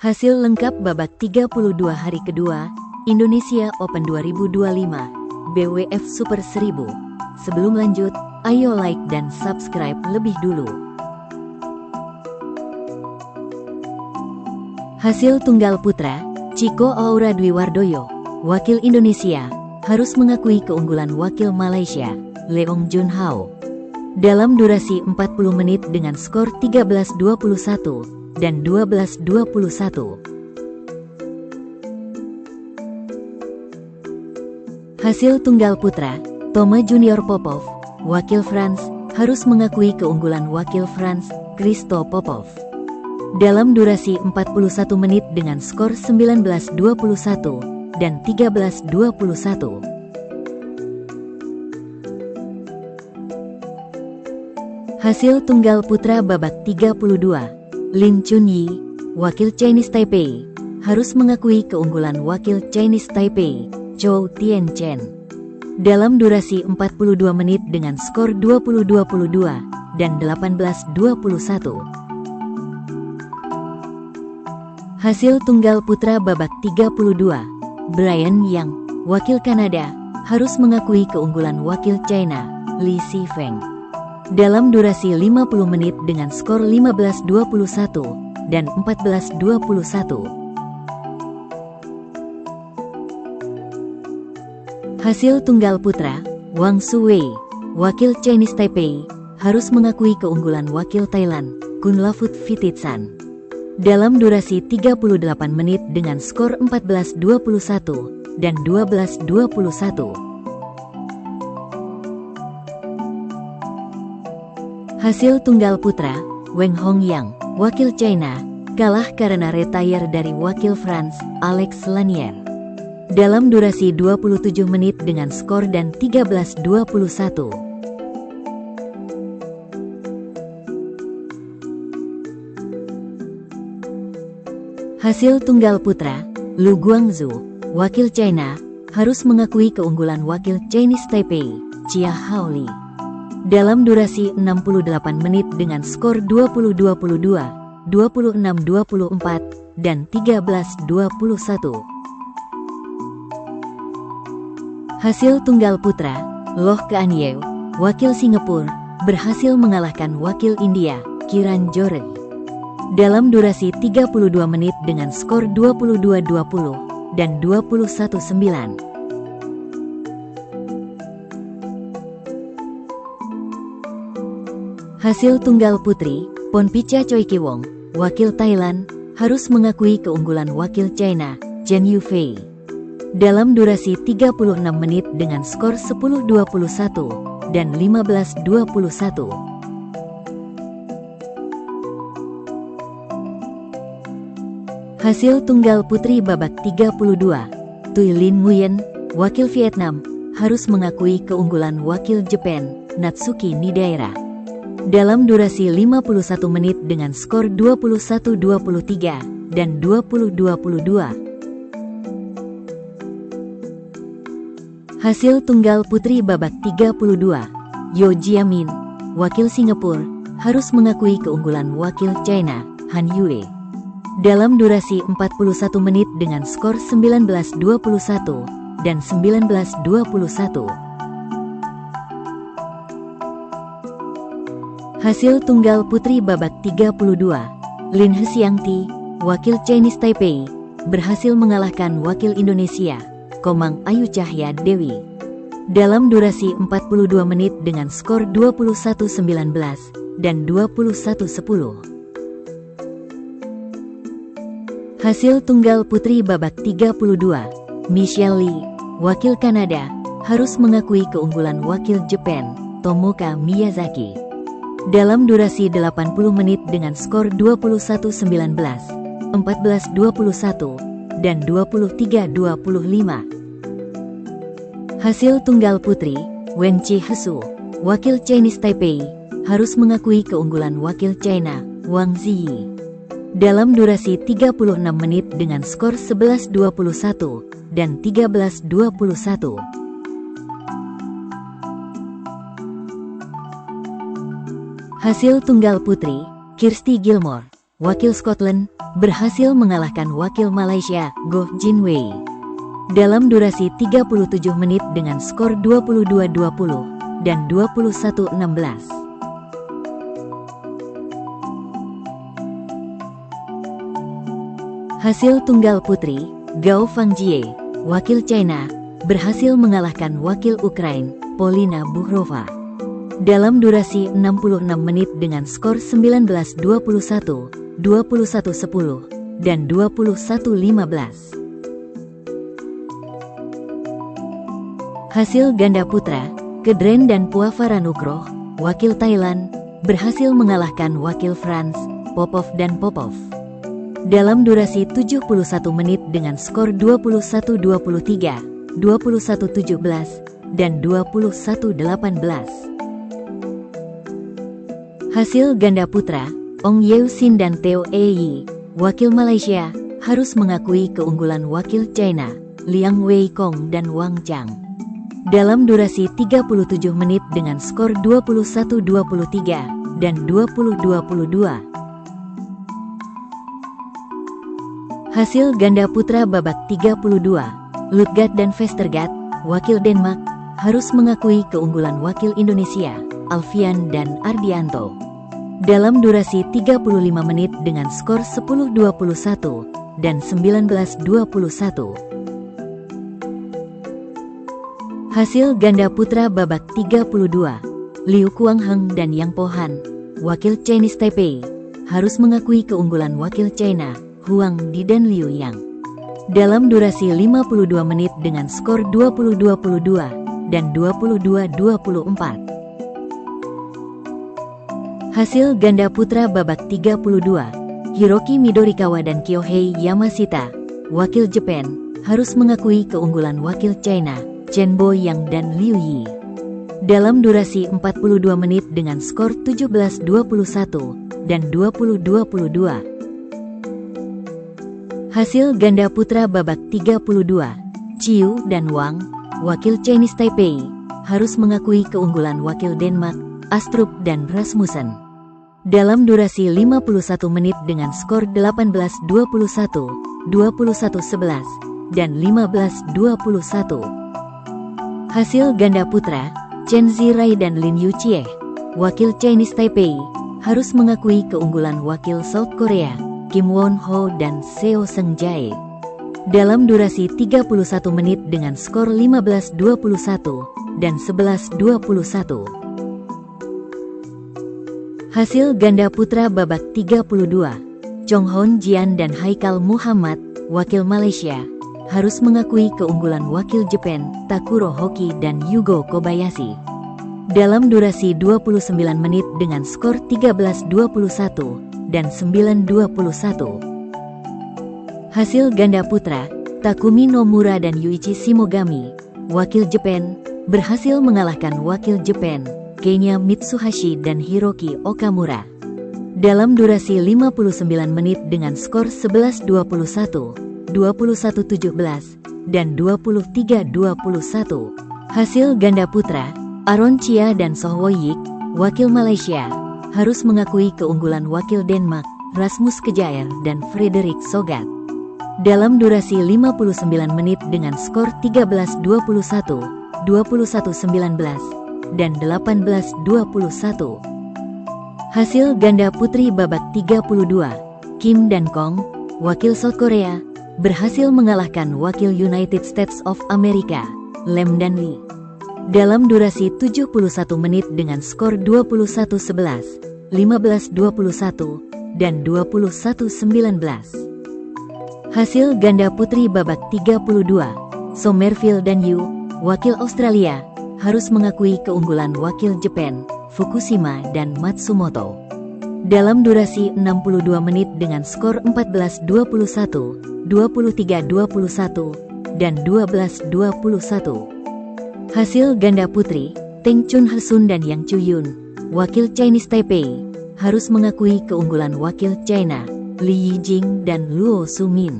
Hasil lengkap babak 32 hari kedua, Indonesia Open 2025, BWF Super 1000. Sebelum lanjut, ayo like dan subscribe lebih dulu. Hasil tunggal putra, Chico Aura Dwi Wardoyo, wakil Indonesia, harus mengakui keunggulan wakil Malaysia, Leong Jun Hao. Dalam durasi 40 menit dengan skor 13-21 dan 12-21. Hasil tunggal putra, Thomas Junior Popov, wakil France, harus mengakui keunggulan wakil France, Christo Popov. Dalam durasi 41 menit dengan skor 19-21 dan 13-21. Hasil tunggal putra babak 32, Lin Chunyi, wakil Chinese Taipei, harus mengakui keunggulan wakil Chinese Taipei, Zhou Tianchen. Dalam durasi 42 menit dengan skor 20-22 dan 18-21. Hasil tunggal putra babak 32, Brian Yang, wakil Kanada, harus mengakui keunggulan wakil China, Li Sifeng. Dalam durasi 50 menit dengan skor 15-21 dan 14-21. Hasil tunggal putra, Wang Suwei, wakil Chinese Taipei, harus mengakui keunggulan wakil Thailand, Kunlavut Phititsan. Dalam durasi 38 menit dengan skor 14-21 dan 12-21. Hasil tunggal putra, Weng Hongyang, wakil China, kalah karena retire dari wakil France, Alex Lanier. Dalam durasi 27 menit dengan skor dan 13-21. Hasil tunggal putra, Lu Guangzhou, wakil China, harus mengakui keunggulan wakil Chinese Taipei, Chia Haoli. Dalam durasi 68 menit dengan skor 20-22, 26-24, dan 13-21. Hasil tunggal putra, Loh Kean Yew, wakil Singapura, berhasil mengalahkan wakil India, Kiran Jorge. Dalam durasi 32 menit dengan skor 22-20 dan 21-9. Hasil tunggal putri, Ponpicha Choikiwong, wakil Thailand, harus mengakui keunggulan wakil China, Chen Yufei. Dalam durasi 36 menit dengan skor 10-21 dan 15-21. Hasil tunggal putri babak 32, Thuy Linh Nguyen, wakil Vietnam, harus mengakui keunggulan wakil Jepang, Natsuki Nidaira. Dalam durasi 51 menit dengan skor 21-23 dan 20-22. Hasil tunggal putri babak 32, Yo Jiamin, wakil Singapura, harus mengakui keunggulan wakil China, Han Yue. Dalam durasi 41 menit dengan skor 19-21 dan 19-21. Hasil tunggal putri babak 32, Lin Hexiangti, wakil Chinese Taipei, berhasil mengalahkan wakil Indonesia, Komang Ayu Cahya Dewi. Dalam durasi 42 menit dengan skor 21-19 dan 21-10. Hasil tunggal putri babak 32, Michelle Lee, wakil Kanada, harus mengakui keunggulan wakil Jepang, Tomoka Miyazaki. Dalam durasi 80 menit dengan skor 21-19, 14-21, dan 23-25. Hasil tunggal putri, Wen Chi Hesu, wakil Chinese Taipei, harus mengakui keunggulan wakil China, Wang Ziyi. Dalam durasi 36 menit dengan skor 11-21 dan 13-21. Hasil tunggal putri, Kirsty Gilmore, wakil Scotland, berhasil mengalahkan wakil Malaysia, Goh Jin Wei, dalam durasi 37 menit dengan skor 22-20 dan 21-16. Hasil tunggal putri, Gao Fangjie, wakil China, berhasil mengalahkan wakil Ukraina, Polina Buhrova, dalam durasi 66 menit dengan skor 19-21, 21-10, dan 21-15. Hasil ganda putra, Kedren dan Puavaranukroh, wakil Thailand, berhasil mengalahkan wakil France, Popov dan Popov, dalam durasi 71 menit dengan skor 21-23, 21-17, dan 21-18. Hasil ganda putra, Ong Yeo Sin dan Theo Yi, wakil Malaysia, harus mengakui keunggulan wakil China, Liang Wei Kong dan Wang Chang, dalam durasi 37 menit dengan skor 21-23 dan 20-22. Hasil ganda putra babak 32, Lutgat dan Vestergaard, wakil Denmark, harus mengakui keunggulan wakil Indonesia, Alfian dan Ardianto, dalam durasi 35 menit dengan skor 10-21 dan 19-21. Hasil ganda putra babak 32, Liu Kuangheng dan Yang Pohan, wakil Chinese Taipei, harus mengakui keunggulan wakil China, Huang Di dan Liu Yang, dalam durasi 52 menit dengan skor 20-22 dan 22-24. Hasil ganda putra babak 32, Hiroki Midorikawa dan Kyohei Yamashita, wakil Jepang, harus mengakui keunggulan wakil China, Chen Boyang dan Liu Yi, dalam durasi 42 menit dengan skor 17-21 dan 20-22. Hasil ganda putra babak 32, Chiu dan Wang, wakil Chinese Taipei, harus mengakui keunggulan wakil Denmark, Astrup dan Rasmussen, dalam durasi 51 menit dengan skor 18-21, 21-11, dan 15-21. Hasil ganda putra, Chen Zirai dan Lin Yuchie, wakil Chinese Taipei, harus mengakui keunggulan wakil South Korea, Kim Won Ho dan Seo Seung Jae, dalam durasi 31 menit dengan skor 15-21 dan 11-21. Hasil ganda putra babak 32, Chong Hon Jian dan Haikal Muhammad, wakil Malaysia, harus mengakui keunggulan wakil Jepang, Takuro Hoki dan Yugo Kobayashi, dalam durasi 29 menit dengan skor 13-21 dan 9-21. Hasil ganda putra, Takumi Nomura dan Yuichi Shimogami, wakil Jepang, berhasil mengalahkan wakil Jepang, Kenya Mitsuhashi dan Hiroki Okamura, dalam durasi 59 menit dengan skor 11-21, 21-17, dan 23-21. Hasil ganda putra, Aaron Chia dan Soh Woi Yik, wakil Malaysia, harus mengakui keunggulan wakil Denmark, Rasmus Kjaer dan Frederik Sogaard, dalam durasi 59 menit dengan skor 13-21, 21-19, dan 18-21. Hasil ganda putri babak 32, Kim dan Kong, wakil South Korea, berhasil mengalahkan wakil United States of America, Lem dan Lee, dalam durasi 71 menit dengan skor 21-11, 15-21, dan 21-19. Hasil ganda putri babak 32, Somerville dan Yu, wakil Australia, harus mengakui keunggulan wakil Jepang, Fukushima dan Matsumoto, dalam durasi 62 menit dengan skor 14-21, 23-21, dan 12-21. Hasil ganda putri, Teng Chun Hesun dan Yang Chuyun, wakil Chinese Taipei, harus mengakui keunggulan wakil China, Li Yijing dan Luo Sumin,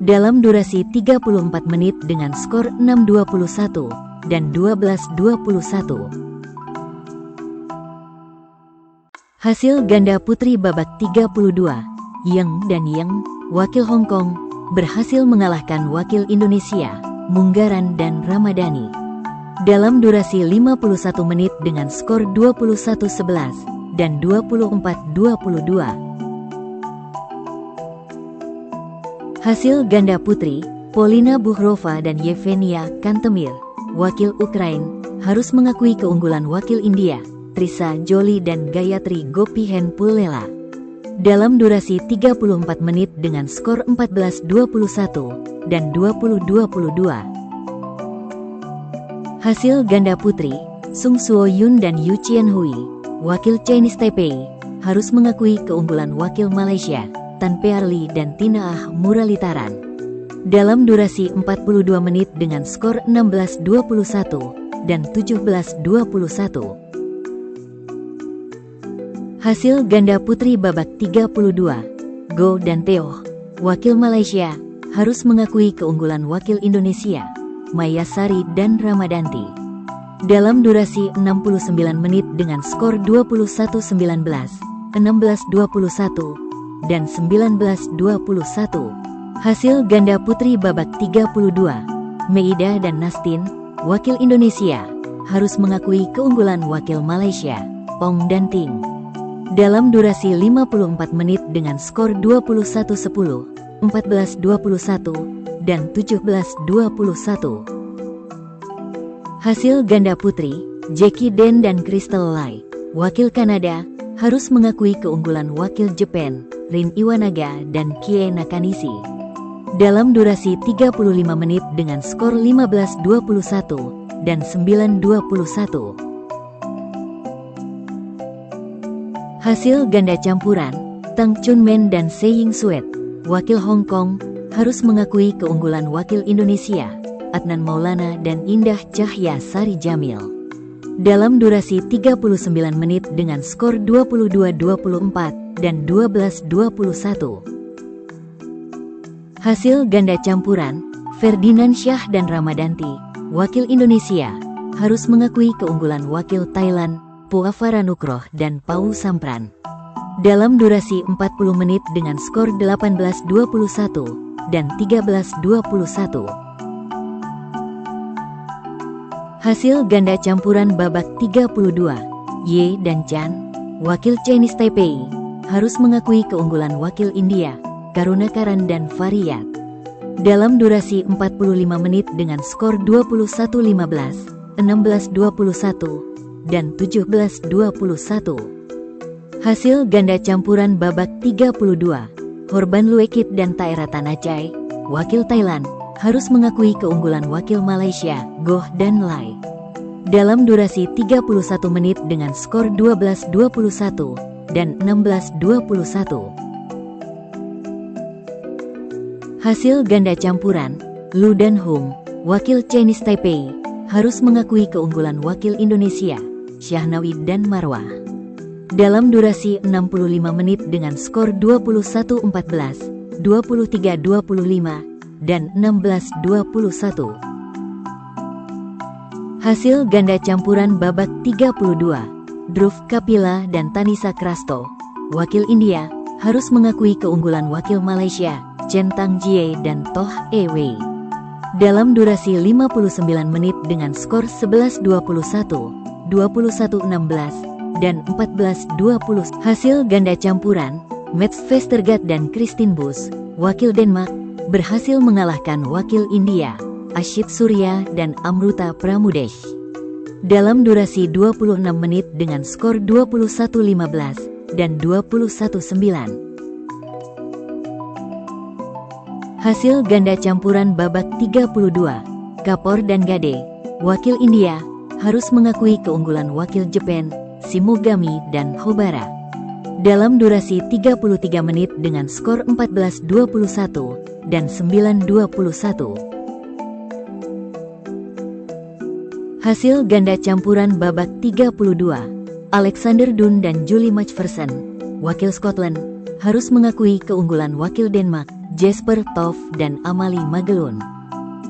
dalam durasi 34 menit dengan skor 6-21 dan 12-21. Hasil ganda putri babak 32, Yang dan Yang, wakil Hong Kong, berhasil mengalahkan wakil Indonesia, Munggaran dan Ramadhani, dalam durasi 51 menit dengan skor 21-11 dan 24-22. Hasil ganda putri, Polina Buhrova dan Yevgenia Kantemir, wakil Ukraina, harus mengakui keunggulan wakil India, Trisha Jolie dan Gayatri Gopihen Pullela, dalam durasi 34 menit dengan skor 14-21 dan 20-22. Hasil ganda putri, Sung Suo Yun dan Yu Qianhui, wakil Chinese Taipei, harus mengakui keunggulan wakil Malaysia, Tan Pearly dan Tina Ah Muralitaran, dalam durasi 42 menit dengan skor 16-21 dan 17-21. Hasil ganda putri babak 32, Go dan Theo, wakil Malaysia, harus mengakui keunggulan wakil Indonesia, Maya Sari dan Ramadhanti, dalam durasi 69 menit dengan skor 21-19, 16-21, dan 19-21. Hasil ganda putri babak 32, Meida dan Nastin, wakil Indonesia, harus mengakui keunggulan wakil Malaysia, Ong dan Ting, dalam durasi 54 menit dengan skor 21-10, 14-21, dan 17-21. Hasil ganda putri, Jackie Den dan Crystal Lai, wakil Kanada, harus mengakui keunggulan wakil Jepang, Rin Iwanaga dan Kie Nakanishi, dalam durasi 35 menit dengan skor 15-21 dan 9-21. Hasil ganda campuran, Tang Chunmen dan Seiying Suet, wakil Hong Kong, harus mengakui keunggulan wakil Indonesia, Adnan Maulana dan Indah Cahya Sari Jamil, dalam durasi 39 menit dengan skor 22-24 dan 12-21. Hasil ganda campuran, Ferdinand Shah dan Ramadhanti, wakil Indonesia, harus mengakui keunggulan wakil Thailand, Puavara Nukroh dan Pau Sampran, dalam durasi 40 menit dengan skor 18-21 dan 13-21. Hasil ganda campuran babak 32, Ye dan Chan, wakil Chinese Taipei, harus mengakui keunggulan wakil India, Karunakaran dan Fariyat, dalam durasi 45 menit dengan skor 21-15, 16-21, dan 17-21. Hasil ganda campuran babak 32, Horban Luekit dan Taera Tanachai, wakil Thailand, harus mengakui keunggulan wakil Malaysia, Goh dan Lai, dalam durasi 31 menit dengan skor 12-21 dan 16-21. Hasil ganda campuran, Lu dan Hung, wakil Chinese Taipei, harus mengakui keunggulan wakil Indonesia, Syahnawi dan Marwah, dalam durasi 65 menit dengan skor 21-14, 23-25, dan 16-21. Hasil ganda campuran babak 32, Dhruv Kapila dan Tanisha Krasto, wakil India, harus mengakui keunggulan wakil Malaysia, Chen Tangjie dan Toh E Wei, dalam durasi 59 menit dengan skor 11-21, 21-16, dan 14-20. Hasil ganda campuran, Mats Vestergaard dan Christine Busch, wakil Denmark, berhasil mengalahkan wakil India, Ashit Surya dan Amruta Pramudesh, dalam durasi 26 menit dengan skor 21-15 dan 21-9. Hasil ganda campuran babak 32, Kapoor dan Gade, wakil India, harus mengakui keunggulan wakil Jepang, Shimogami dan Hobara, dalam durasi 33 menit dengan skor 14-21 dan 9-21. Hasil ganda campuran babak 32, Alexander Dunn dan Julie Macpherson, wakil Scotland, harus mengakui keunggulan wakil Denmark, Jesper Toft dan Amalie Magelun,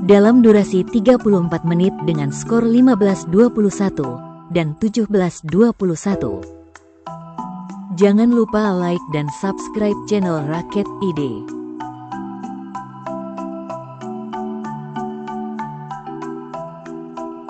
dalam durasi 34 menit dengan skor 15-21 dan 17-21. Jangan lupa like dan subscribe channel Raket ID.